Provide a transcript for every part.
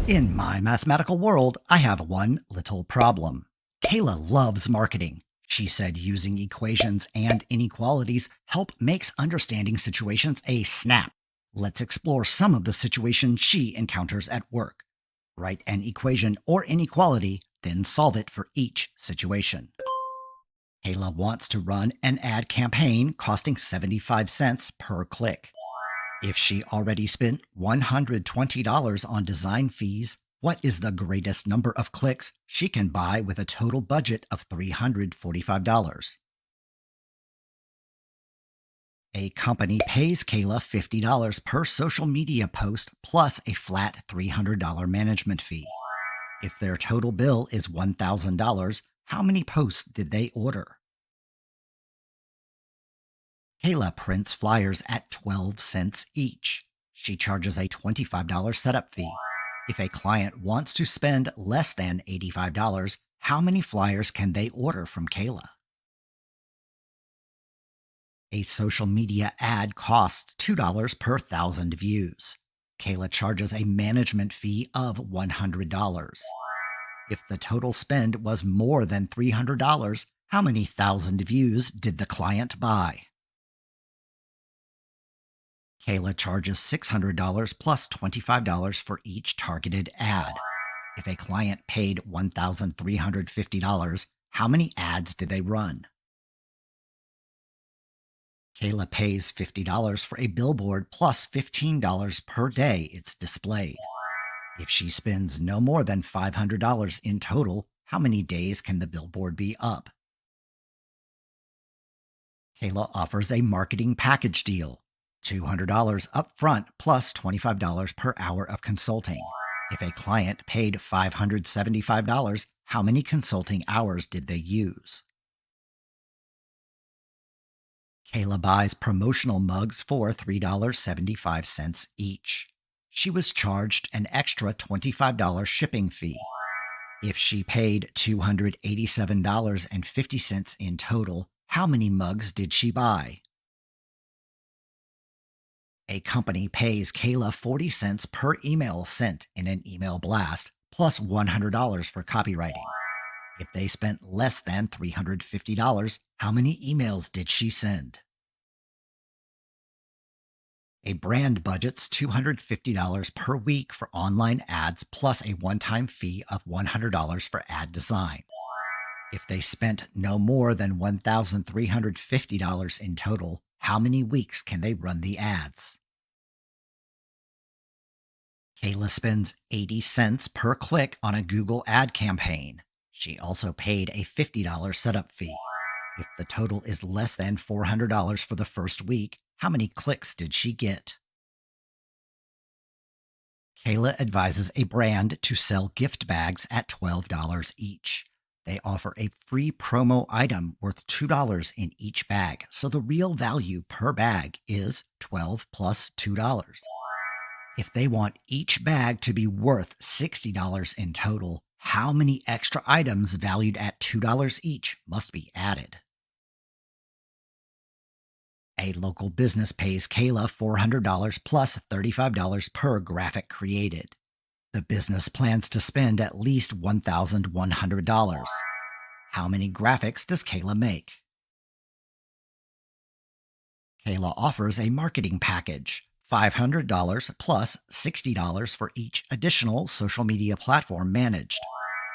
In my mathematical world, I have one little problem. Kayla loves marketing. She said using equations and inequalities help makes understanding situations a snap. Let's explore some of the situations she encounters at work. Write an equation or inequality, then solve it for each situation. Kayla wants to run an ad campaign costing 75 cents per click. If she already spent $120 on design fees, what is the greatest number of clicks she can buy with a total budget of $345? A company pays Kayla $50 per social media post plus a flat $300 management fee. If their total bill is $1,000, how many posts did they order? Kayla prints flyers at 12 cents each. She charges a $25 setup fee. If a client wants to spend less than $85, how many flyers can they order from Kayla? A social media ad costs $2 per 1,000 views. Kayla charges a management fee of $100. If the total spend was more than $300, how many 1,000 views did the client buy? Kayla charges $600 plus $25 for each targeted ad. If a client paid $1,350, how many ads did they run? Kayla pays $50 for a billboard plus $15 per day it's displayed. If she spends no more than $500 in total, how many days can the billboard be up? Kayla offers a marketing package deal. $200 upfront plus $25 per hour of consulting. If a client paid $575, how many consulting hours did they use? Kayla buys promotional mugs for $3.75 each. She was charged an extra $25 shipping fee. If she paid $287.50 in total, how many mugs did she buy? A company pays Kayla 40 cents per email sent in an email blast, plus $100 for copywriting. If they spent less than $350, how many emails did she send? A brand budgets $250 per week for online ads plus a one-time fee of $100 for ad design. If they spent no more than $1,350 in total, how many weeks can they run the ads? Kayla spends 80 cents per click on a Google ad campaign. She also paid a $50 setup fee. If the total is less than $400 for the first week, how many clicks did she get? Kayla advises a brand to sell gift bags at $12 each. They offer a free promo item worth $2 in each bag, so the real value per bag is $12 plus $2. If they want each bag to be worth $60 in total, how many extra items valued at $2 each must be added? A local business pays Kayla $400 plus $35 per graphic created. The business plans to spend at least $1,100. How many graphics does Kayla make? Kayla offers a marketing package, $500 plus $60 for each additional social media platform managed.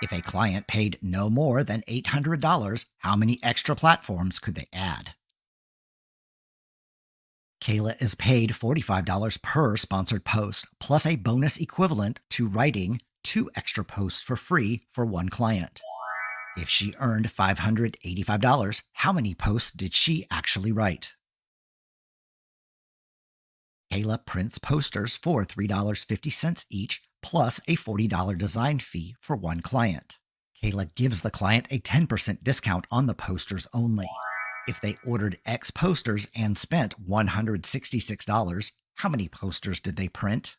If a client paid no more than $800, how many extra platforms could they add? Kayla is paid $45 per sponsored post, plus a bonus equivalent to writing 2 extra posts for free for one client. If she earned $585, how many posts did she actually write? Kayla prints posters for $3.50 each, plus a $40 design fee for one client. Kayla gives the client a 10% discount on the posters only. If they ordered X posters and spent $166, how many posters did they print?